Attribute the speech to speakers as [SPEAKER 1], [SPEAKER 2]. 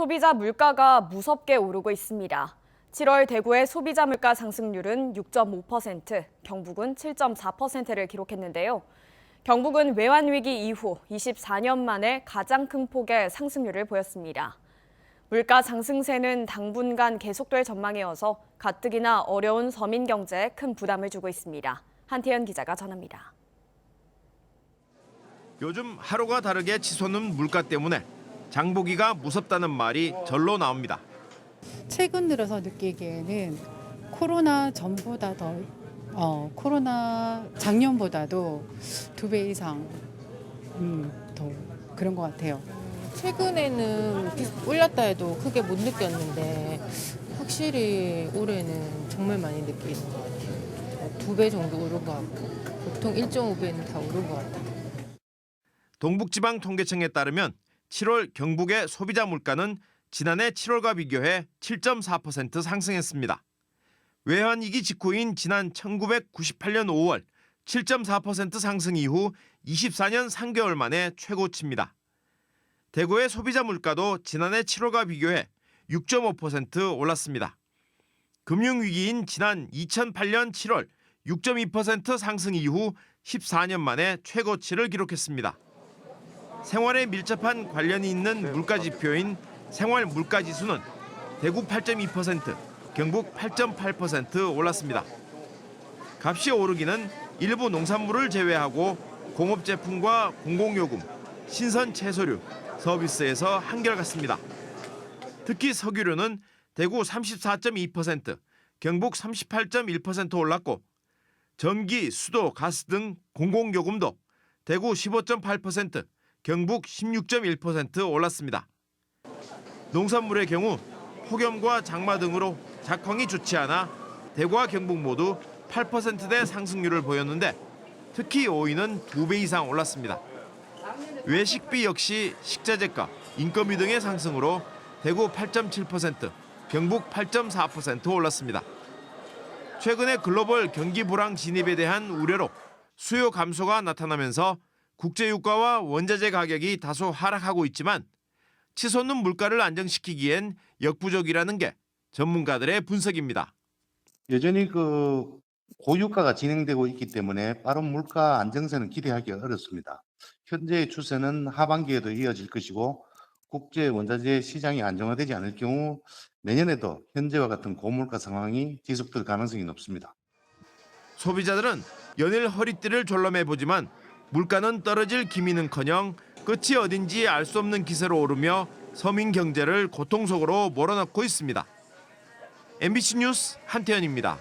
[SPEAKER 1] 소비자 물가가 무섭게 오르고 있습니다. 7월 대구의 소비자 물가 상승률은 6.5%, 경북은 7.4%를 기록했는데요. 경북은 외환위기 이후 24년 만에 가장 큰 폭의 상승률을 보였습니다. 물가 상승세는 당분간 계속될 전망이어서 가뜩이나 어려운 서민 경제에 큰 부담을 주고 있습니다. 한태현 기자가 전합니다.
[SPEAKER 2] 요즘 하루가 다르게 치솟는 물가 때문에 장보기가 무섭다는 말이 절로 나옵니다.
[SPEAKER 3] 최근 들어서 느끼기에는 코로나 전보다 코로나 작년보다도 2배 이상 더 그런 것 같아요.
[SPEAKER 4] 최근에는 올랐다 해도 크게 못 느꼈는데 확실히 올해는 정말 많이 느끼는 것 같아요. 2배 정도 오른 것 같고 보통 1.5배는 다 오른 것 같아요.
[SPEAKER 2] 동북지방통계청에 따르면 7월 경북의 소비자 물가는 지난해 7월과 비교해 7.4% 상승했습니다. 외환위기 직후인 지난 1998년 5월 7.4% 상승 이후 24년 3개월 만에 최고치입니다. 대구의 소비자 물가도 지난해 7월과 비교해 6.5% 올랐습니다. 금융위기인 지난 2008년 7월 6.2% 상승 이후 14년 만에 최고치를 기록했습니다. 생활에 밀접한 관련이 있는 물가지표인 생활물가지수는 대구 8.2%, 경북 8.8% 올랐습니다. 값이 오르기는 일부 농산물을 제외하고 공업제품과 공공요금, 신선 채소류, 서비스에서 한결같습니다. 특히 석유류는 대구 34.2%, 경북 38.1% 올랐고 전기, 수도, 가스 등 공공요금도 대구 15.8%, 경북 16.1% 올랐습니다. 농산물의 경우 폭염과 장마 등으로 작황이 좋지 않아 대구와 경북 모두 8%대 상승률을 보였는데 특히 오이는 2배 이상 올랐습니다. 외식비 역시 식자재가, 인건비 등의 상승으로 대구 8.7%, 경북 8.4% 올랐습니다. 최근에 글로벌 경기 불황 진입에 대한 우려로 수요 감소가 나타나면서 국제유가와 원자재 가격이 다소 하락하고 있지만 치솟는 물가를 안정시키기엔 역부족이라는 게 전문가들의 분석입니다.
[SPEAKER 5] 여전히 고유가가 진행되고 있기 때문에 빠른 물가 안정세는 기대하기 어렵습니다. 현재의 추세는 하반기에도 이어질 것이고 국제 원자재 시장이 안정화되지 않을 경우 내년에도 현재와 같은 고물가 상황이 지속될 가능성이 높습니다.
[SPEAKER 2] 소비자들은 연일 허리띠를 졸라매 보지만 물가는 떨어질 기미는커녕 끝이 어딘지 알 수 없는 기세로 오르며 서민 경제를 고통 속으로 몰아넣고 있습니다. MBC 뉴스 한태현입니다.